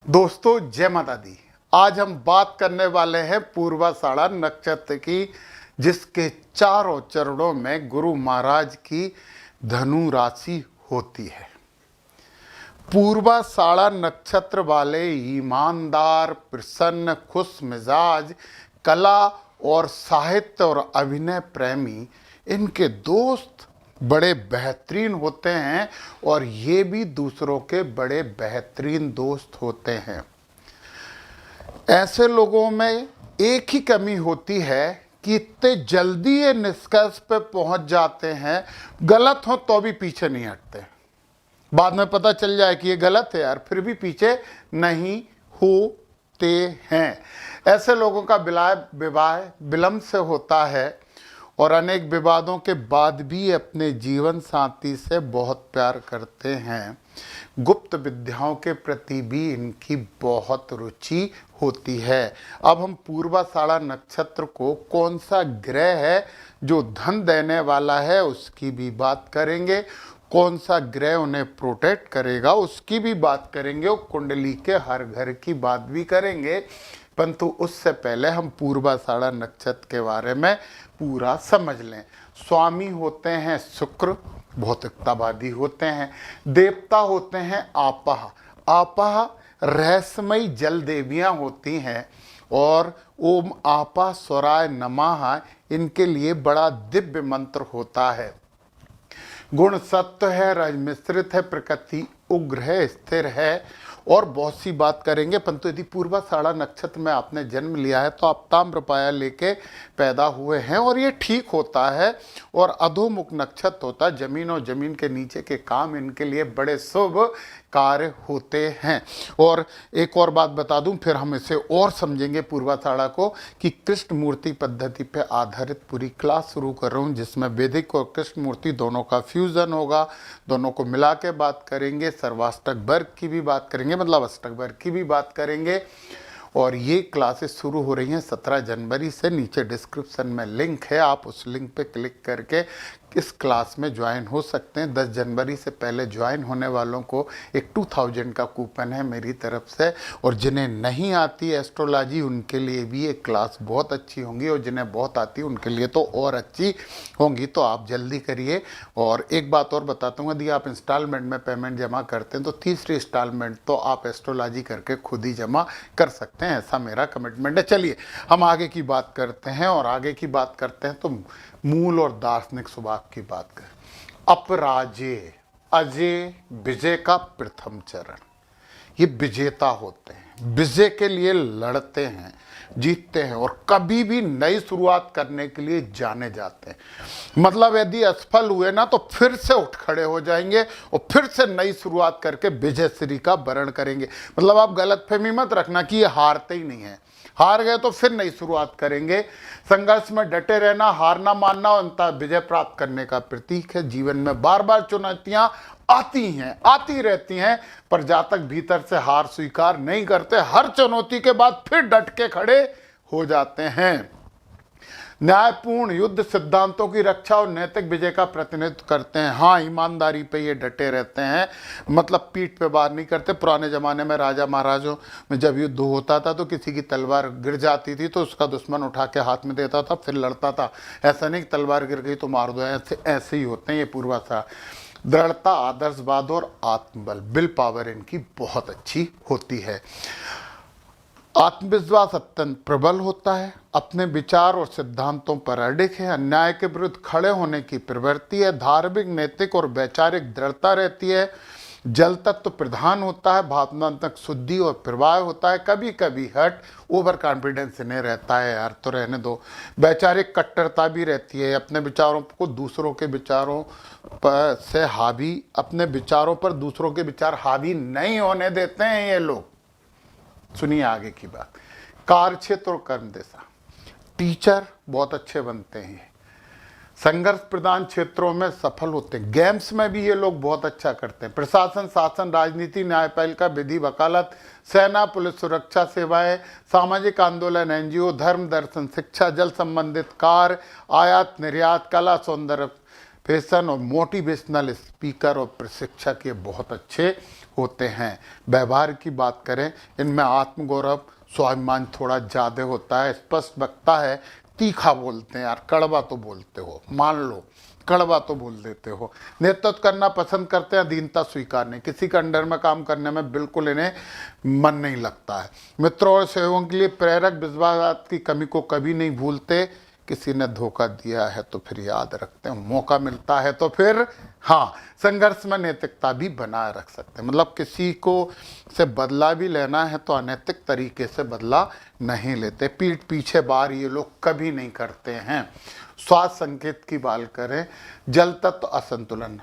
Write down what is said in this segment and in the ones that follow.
दोस्तों जय माता दी। आज हम बात करने वाले हैं पूर्वाषाढ़ा नक्षत्र की, जिसके चारों चरणों में गुरु महाराज की धनु राशि होती है। पूर्वाषाढ़ा नक्षत्र वाले ईमानदार, प्रसन्न, खुश मिजाज, कला और साहित्य और अभिनय प्रेमी, इनके दोस्त बड़े बेहतरीन होते हैं और ये भी दूसरों के बड़े बेहतरीन दोस्त होते हैं। ऐसे लोगों में एक ही कमी होती है कि इतने जल्दी ये निष्कर्ष पे पहुंच जाते हैं, गलत हो तो भी पीछे नहीं हटते। बाद में पता चल जाए कि ये गलत है यार, फिर भी पीछे नहीं होते हैं। ऐसे लोगों का विवाह विलंब से होता है और अनेक विवादों के बाद भी अपने जीवन साथी से बहुत प्यार करते हैं। गुप्त विद्याओं के प्रति भी इनकी बहुत रुचि होती है। अब हम पूर्वाषाढ़ा नक्षत्र को कौन सा ग्रह है जो धन देने वाला है उसकी भी बात करेंगे, कौन सा ग्रह उन्हें प्रोटेक्ट करेगा उसकी भी बात करेंगे, और कुंडली के हर घर की बात भी करेंगे। परंतु उससे पहले हम पूर्वाषाढ़ा नक्षत्र के बारे में पूरा समझ लें। स्वामी होते हैं शुक्र, भौतिकतावादी होते हैं। देवता होते हैं आपाह। आपाह रहस्यमयी जल देवियाँ होती हैं और ओम आपा स्वराय नमः इनके लिए बड़ा दिव्य मंत्र होता है। गुण सत्य है, रज मिश्रित है, प्रकृति उग्र है, स्थिर है और बहुत सी बात करेंगे। परंतु यदि पूर्वाषाढ़ा नक्षत्र में आपने जन्म लिया है तो आप ताम्रपाया लेके पैदा हुए हैं और ये ठीक होता है। और अधोमुख नक्षत्र होता है, जमीन और जमीन के नीचे के काम इनके लिए बड़े शुभ कार्य होते हैं। और एक और बात बता दूं, फिर हम इसे और समझेंगे पूर्वाषाढ़ा को, कि कृष्ण मूर्ति पद्धति पे आधारित पूरी क्लास शुरू कर रहा हूँ, जिसमें वैदिक और कृष्ण मूर्ति दोनों का फ्यूजन होगा। दोनों को मिला के बात करेंगे। सर्वाष्टक वर्ग की भी बात करेंगे, मतलब अष्टक वर्ग की भी बात करेंगे। और ये क्लासेस शुरू हो रही हैं 17 जनवरी से। नीचे डिस्क्रिप्शन में लिंक है, आप उस लिंक पे क्लिक करके इस क्लास में ज्वाइन हो सकते हैं। 10 जनवरी से पहले ज्वाइन होने वालों को एक 2000 का कूपन है मेरी तरफ से। और जिन्हें नहीं आती एस्ट्रोलॉजी उनके लिए भी ये क्लास बहुत अच्छी होंगी, और जिन्हें बहुत आती है उनके लिए तो और अच्छी होंगी। तो आप जल्दी करिए। और एक बात और बताता हूँ, यदि आप इंस्टॉलमेंट में पेमेंट जमा करते हैं तो तीसरी इंस्टॉलमेंट तो आप एस्ट्रोलॉजी करके खुद ही जमा कर सकते हैं, ऐसा मेरा कमिटमेंट है। चलिए हम आगे की बात करते हैं। और आगे की बात करते हैं तो मूल और दार्शनिक स्वभाव की बात करें। अपराजय, अजय, विजय का प्रथम चरण, ये विजेता होते हैं, विजय के लिए लड़ते हैं, जीतते हैं और कभी भी नई शुरुआत करने के लिए जाने जाते हैं। मतलब यदि असफल हुए ना तो फिर से उठ खड़े हो जाएंगे और फिर से नई शुरुआत करके विजय श्री का वरण करेंगे। मतलब आप गलतफहमी मत रखना कि ये हारते ही नहीं है, हार गए तो फिर नई शुरुआत करेंगे। संघर्ष में डटे रहना, हार ना मानना और अंततः विजय प्राप्त करने का प्रतीक है। जीवन में बार बार चुनौतियां आती रहती हैं, पर जातक भीतर से हार स्वीकार नहीं करते, हर चुनौती के बाद फिर डट के खड़े हो जाते हैं। न्यायपूर्ण युद्ध सिद्धांतों की रक्षा और नैतिक विजय का प्रतिनिधित्व करते हैं। हाँ, ईमानदारी पे ये डटे रहते हैं, मतलब पीठ पे वार नहीं करते। पुराने ज़माने में राजा महाराजों में जब युद्ध होता था तो किसी की तलवार गिर जाती थी तो उसका दुश्मन उठा के हाथ में देता था, फिर लड़ता था। ऐसा नहीं कि तलवार गिर गई तो मार दो, ऐसे ही होते हैं ये पूर्वाषाढ़ा। दृढ़ता, आदर्शवाद और आत्मबल, विल पावर इनकी बहुत अच्छी होती है। आत्मविश्वास अत्यंत प्रबल होता है, अपने विचार और सिद्धांतों पर अडिग है, अन्याय के विरुद्ध खड़े होने की प्रवृत्ति है, धार्मिक, नैतिक और वैचारिक दृढ़ता रहती है। जल तत्व प्रधान होता है, भावनात्मक शुद्धि और प्रवाह होता है। कभी कभी हट, ओवर कॉन्फिडेंस इन्हें रहता है, यार तो रहने दो। वैचारिक कट्टरता भी रहती है, अपने विचारों को दूसरों के विचारों पर से हावी, अपने विचारों पर दूसरों के विचार हावी नहीं होने देते हैं ये लोग। सुनिए आगे की बात। कार्य क्षेत्र और कर्म दिशा, टीचर बहुत अच्छे बनते हैं, संघर्ष प्रधान क्षेत्रों में सफल होते हैं, गेम्स में भी ये लोग बहुत अच्छा करते हैं। प्रशासन, शासन, राजनीति, न्यायपालिका, विधि, वकालत, सेना, पुलिस, सुरक्षा सेवाएं, सामाजिक आंदोलन, एनजीओ, धर्म, दर्शन, शिक्षा, जल संबंधित कार्य, आयात निर्यात, कला, सौंदर्य, फैशन और मोटिवेशनल स्पीकर और प्रशिक्षक ये बहुत अच्छे होते हैं। व्यवहार की बात करें, इनमें आत्मगौरव, स्वाभिमान थोड़ा ज़्यादा होता है, स्पष्ट वक्ता है, तीखा बोलते हैं। यार कड़वा तो बोलते हो, मान लो कड़वा तो बोल देते हो। नेतृत्व करना पसंद करते हैं, अधीनता स्वीकार नहीं, किसी के अंडर में काम करने में बिल्कुल इन्हें मन नहीं लगता है। मित्रों और सहयोगियों के लिए प्रेरक, विश्वास की कमी को कभी नहीं भूलते। किसी ने धोखा दिया है तो फिर याद रखते हैं, मौका मिलता है तो फिर हाँ संघर्ष में नैतिकता भी बनाए रख सकते हैं। मतलब किसी को से बदला भी लेना है तो अनैतिक तरीके से बदला नहीं लेते, पीठ पीछे बार ये लोग कभी नहीं करते हैं। स्वास्थ्य संकेत की बात करें, जल तत्व असंतुलन,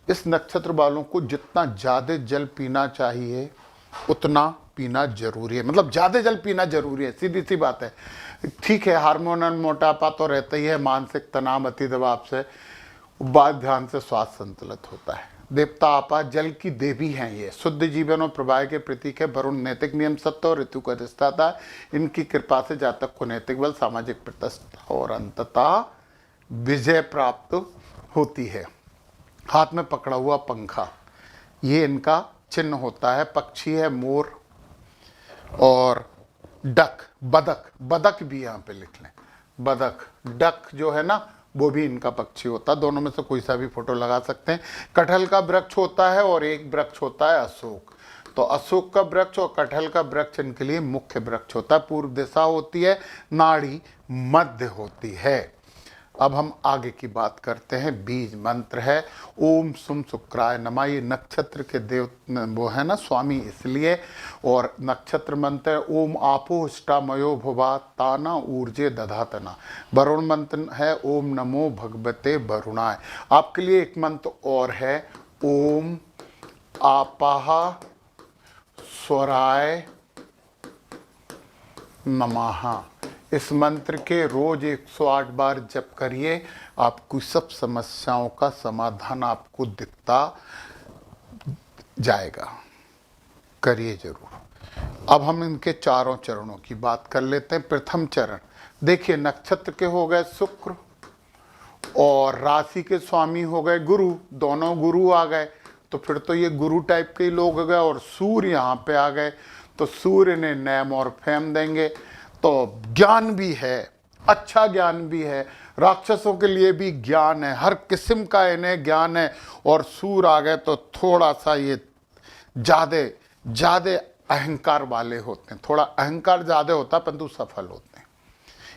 इस नक्षत्र वालों को जितना ज़्यादा जल पीना चाहिए उतना पीना जरूरी है। मतलब ज़्यादा जल पीना जरूरी है, सीधी सी बात है। ठीक है, हार्मोनल मोटापा तो रहता ही है, मानसिक तनाव, अति दबाव से बात ध्यान से स्वास्थ्य संतुलित होता है। देवता आपा जल की देवी हैं, ये शुद्ध जीवन और प्रवाह के प्रतीक है। वरुण नैतिक नियम, सत्य और ऋतु का अधिष्ठाता, इनकी कृपा से जातक को नैतिक बल, सामाजिक प्रतिष्ठा और अंततः विजय प्राप्त होती है। हाथ में पकड़ा हुआ पंखा, ये इनका चिन्ह होता है। पक्षी है मोर और डक, बदक, बदक भी यहाँ पे लिख लें, बदक, डक जो है ना वो भी इनका पक्षी होता है। दोनों में से कोई सा भी फोटो लगा सकते हैं। कटहल का वृक्ष होता है और एक वृक्ष होता है अशोक। तो अशोक का वृक्ष और कटहल का वृक्ष इनके लिए मुख्य वृक्ष होता है। पूर्व दिशा होती है, नाड़ी मध्य होती है। अब हम आगे की बात करते हैं। बीज मंत्र है ओम सुम शुक्राय नमः। ये नक्षत्र के देव वो है ना स्वामी, इसलिए। और नक्षत्र मंत्र है ओम आपो इष्टामयो भवा ताना ऊर्जे दधातना। वरुण मंत्र है ओम नमो भगवते वरुणाय। आपके लिए एक मंत्र और है ओम आपाह स्वराय नमः। इस मंत्र के रोज 108 बार जप करिए, आपकी सब समस्याओं का समाधान आपको दिखता जाएगा। करिए जरूर। अब हम इनके चारों चरणों की बात कर लेते हैं। प्रथम चरण देखिए, नक्षत्र के हो गए शुक्र और राशि के स्वामी हो गए गुरु, दोनों गुरु आ गए। तो फिर तो ये गुरु टाइप के लोग हो गए। और सूर्य यहाँ पे आ गए, तो सूर्य ने नेम और फेम देंगे। तो ज्ञान भी है, अच्छा ज्ञान भी है, राक्षसों के लिए भी ज्ञान है, हर किस्म का इन्हें ज्ञान है। और सूर्य आ गए तो थोड़ा सा ये ज़्यादा अहंकार वाले होते हैं। थोड़ा अहंकार ज़्यादा होता परंतु सफल होते हैं।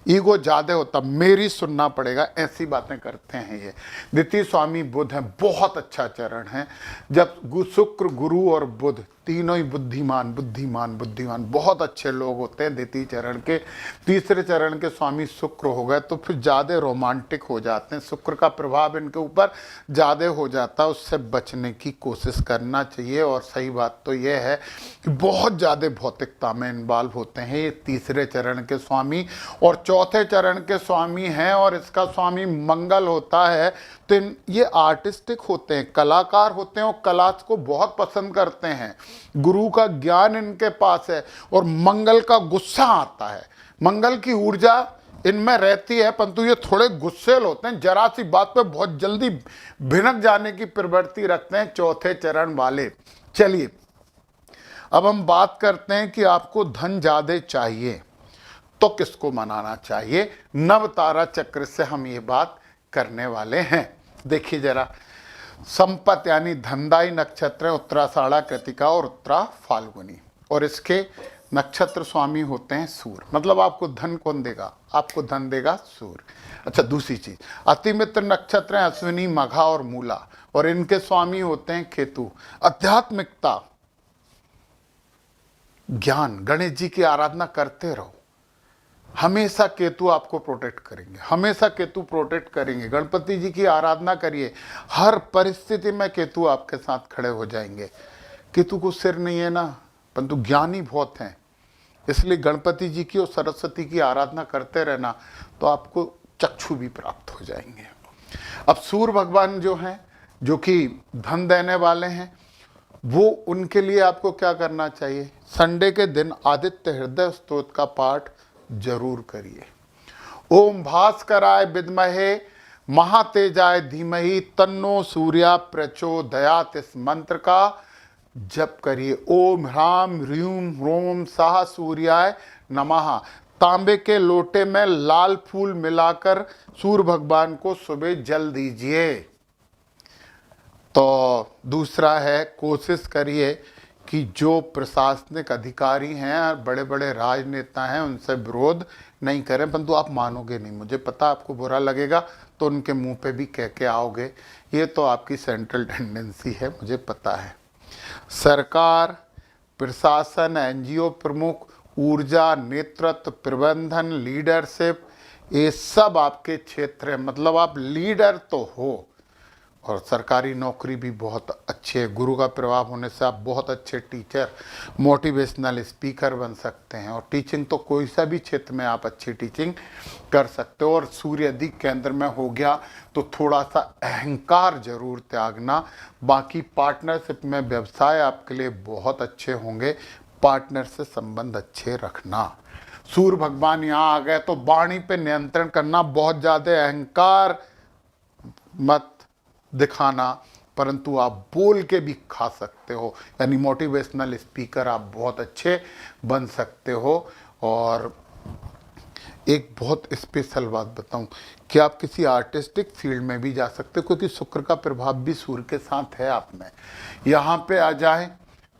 ईगो ज़्यादा होता, मेरी सुनना पड़ेगा, ऐसी बातें करते हैं ये। द्वितीय स्वामी बुध है, बहुत अच्छा चरण है। जब शुक्र गुरु और बुध तीनों ही बुद्धिमान बुद्धिमान बुद्धिमान बहुत अच्छे लोग होते हैं द्वितीय चरण के। तीसरे चरण के स्वामी शुक्र हो गए तो फिर ज़्यादा रोमांटिक हो जाते हैं। शुक्र का प्रभाव इनके ऊपर ज़्यादा हो जाता है, उससे बचने की कोशिश करना चाहिए। और सही बात तो यह है कि बहुत ज़्यादा भौतिकता में इन्वॉल्व होते हैं ये तीसरे चरण के स्वामी। और चौथे चरण के स्वामी हैं और इसका स्वामी मंगल होता है। तो ये आर्टिस्टिक होते हैं, कलाकार होते हैं और कला को बहुत पसंद करते हैं। गुरु का ज्ञान इनके पास है और मंगल का गुस्सा आता है, मंगल की ऊर्जा इनमें रहती है, परंतु ये थोड़े गुस्सेल होते हैं, जरा सी बात पे बहुत जल्दी भिनक जाने की प्रवृत्ति रखते हैं चौथे चरण वाले। चलिए अब हम बात करते हैं कि आपको धन ज्यादा चाहिए तो किसको मनाना चाहिए। नव तारा चक्र से हम ये बात करने वाले हैं। देखिए जरा, संपत यानी धनदायी नक्षत्र है उत्तराषाढ़ा, कृतिका और उत्तरा फाल्गुनी। और इसके नक्षत्र स्वामी होते हैं सूर्य। मतलब आपको धन कौन देगा? आपको धन देगा सूर्य। अच्छा, दूसरी चीज, अतिमित्र नक्षत्र है अश्विनी, मघा और मूला, और इनके स्वामी होते हैं केतु। आध्यात्मिकता, ज्ञान, गणेश जी की आराधना करते रहो, हमेशा केतु आपको प्रोटेक्ट करेंगे, हमेशा केतु प्रोटेक्ट करेंगे। गणपति जी की आराधना करिए, हर परिस्थिति में केतु आपके साथ खड़े हो जाएंगे। केतु को सिर नहीं है ना, परंतु ज्ञानी बहुत हैं, इसलिए गणपति जी की और सरस्वती की आराधना करते रहना, तो आपको चक्षु भी प्राप्त हो जाएंगे। अब सूर्य भगवान जो हैं, जो कि धन देने वाले हैं, वो उनके लिए आपको क्या करना चाहिए? संडे के दिन आदित्य हृदय स्तोत्र का पाठ जरूर करिए। ओम भास्कराय विद्महे महातेजाय धीमहि तन्नो सूर्या प्रचोदयात्, इस मंत्र का जप करिए। ओम ह्राम ह्रीम ह्रोम साह सूर्याय नमः। तांबे के लोटे में लाल फूल मिलाकर सूर्य भगवान को सुबह जल दीजिए। तो दूसरा है, कोशिश करिए कि जो प्रशासनिक अधिकारी हैं और बड़े बड़े राजनेता हैं उनसे विरोध नहीं करें। परंतु आप मानोगे नहीं, मुझे पता आपको बुरा लगेगा तो उनके मुंह पे भी कह के आओगे, ये तो आपकी सेंट्रल टेंडेंसी है, मुझे पता है। सरकार, प्रशासन, एनजीओ प्रमुख, ऊर्जा, नेतृत्व, प्रबंधन, लीडरशिप, ये सब आपके क्षेत्र है। मतलब आप लीडर तो हो। और सरकारी नौकरी भी बहुत अच्छी है। गुरु का प्रभाव होने से आप बहुत अच्छे टीचर, मोटिवेशनल स्पीकर बन सकते हैं। और टीचिंग तो कोई सा भी क्षेत्र में आप अच्छी टीचिंग कर सकते हो। और सूर्य यदि केंद्र में हो गया तो थोड़ा सा अहंकार जरूर त्यागना। बाकी पार्टनरशिप में व्यवसाय आपके लिए बहुत अच्छे होंगे। पार्टनर से संबंध अच्छे रखना। सूर्य भगवान यहाँ आ गए तो वाणी पे नियंत्रण करना, बहुत ज़्यादा अहंकार मत दिखाना, परंतु आप बोल के भी खा सकते हो। यानी मोटिवेशनल स्पीकर आप बहुत अच्छे बन सकते हो। और एक बहुत स्पेशल बात बताऊं कि आप किसी आर्टिस्टिक फील्ड में भी जा सकते हो, क्योंकि शुक्र का प्रभाव भी सूर्य के साथ है आप में। यहाँ पे आ जाए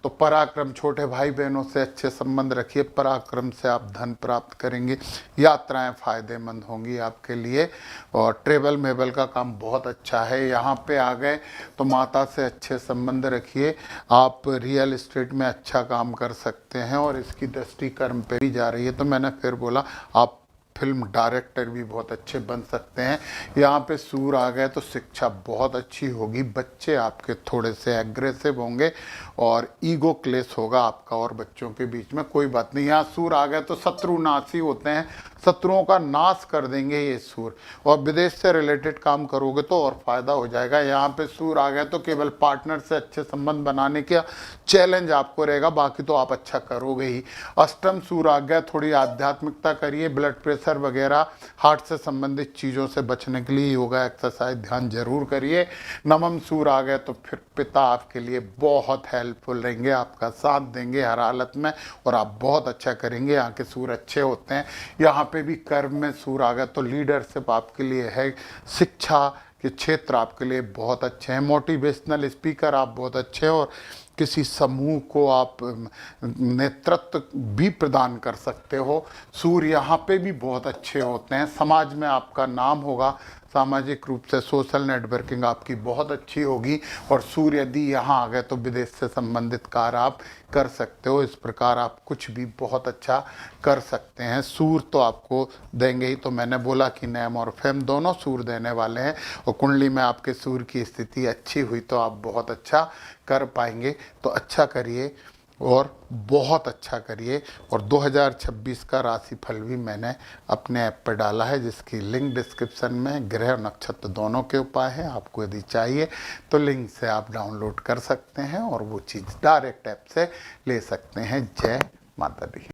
तो पराक्रम, छोटे भाई बहनों से अच्छे संबंध रखिए। पराक्रम से आप धन प्राप्त करेंगे। यात्राएं फायदेमंद होंगी आपके लिए। और ट्रेवल मेबल का काम बहुत अच्छा है। यहाँ पे आ गए तो माता से अच्छे संबंध रखिए। आप रियल एस्टेट में अच्छा काम कर सकते हैं। और इसकी दृष्टि कर्म पे भी जा रही है, तो मैंने फिर बोला आप फिल्म डायरेक्टर भी बहुत अच्छे बन सकते हैं। यहाँ पे सूर्य आ गए तो शिक्षा बहुत अच्छी होगी। बच्चे आपके थोड़े से एग्रेसिव होंगे और ईगो क्लेश होगा आपका और बच्चों के बीच में। कोई बात नहीं, यहाँ सूर्य आ गए तो शत्रु नाशी होते हैं, शत्रुओं का नाश कर देंगे ये सूर्य। और विदेश से रिलेटेड काम करोगे तो और फायदा हो जाएगा। यहाँ पे सूर्य आ गए तो केवल पार्टनर से अच्छे संबंध बनाने का चैलेंज आपको रहेगा, बाकी तो आप अच्छा करोगे ही। अष्टम सूर्य आ गया, थोड़ी आध्यात्मिकता करिए। ब्लड प्रेशर वगैरह, हार्ट से संबंधित चीज़ों से बचने के लिए योगा, एक्सरसाइज, ध्यान जरूर करिए। नवम सूर्य आ गए तो फिर पिता आपके लिए बहुत हेल्पफुल रहेंगे, आपका साथ देंगे हर हालत में और आप बहुत अच्छा करेंगे। यहाँ के सूर्य अच्छे होते हैं। यहाँ पे भी कर्म में सूर्य आ गया तो लीडरशिप आपके लिए है। शिक्षा के क्षेत्र आपके लिए बहुत अच्छे हैं। मोटिवेशनल स्पीकर आप बहुत अच्छे हैं। और किसी समूह को आप नेतृत्व भी प्रदान कर सकते हो। सूर्य यहाँ पे भी बहुत अच्छे होते हैं। समाज में आपका नाम होगा, सामाजिक रूप से सोशल नेटवर्किंग आपकी बहुत अच्छी होगी। और सूर्य यदि यहाँ आ गए तो विदेश से संबंधित कार्य आप कर सकते हो। इस प्रकार आप कुछ भी बहुत अच्छा कर सकते हैं। सूर्य तो आपको देंगे ही, तो मैंने बोला कि नेम और फेम दोनों सूर्य देने वाले हैं। और कुंडली में आपके सूर्य की स्थिति अच्छी हुई तो आप बहुत अच्छा कर पाएंगे। तो अच्छा करिए और बहुत अच्छा करिए। और 2026 का राशिफल भी मैंने अपने ऐप पर डाला है, जिसकी लिंक डिस्क्रिप्शन में, ग्रह और नक्षत्र दोनों के उपाय हैं। आपको यदि चाहिए तो लिंक से आप डाउनलोड कर सकते हैं और वो चीज़ डायरेक्ट ऐप से ले सकते हैं। जय माता दी।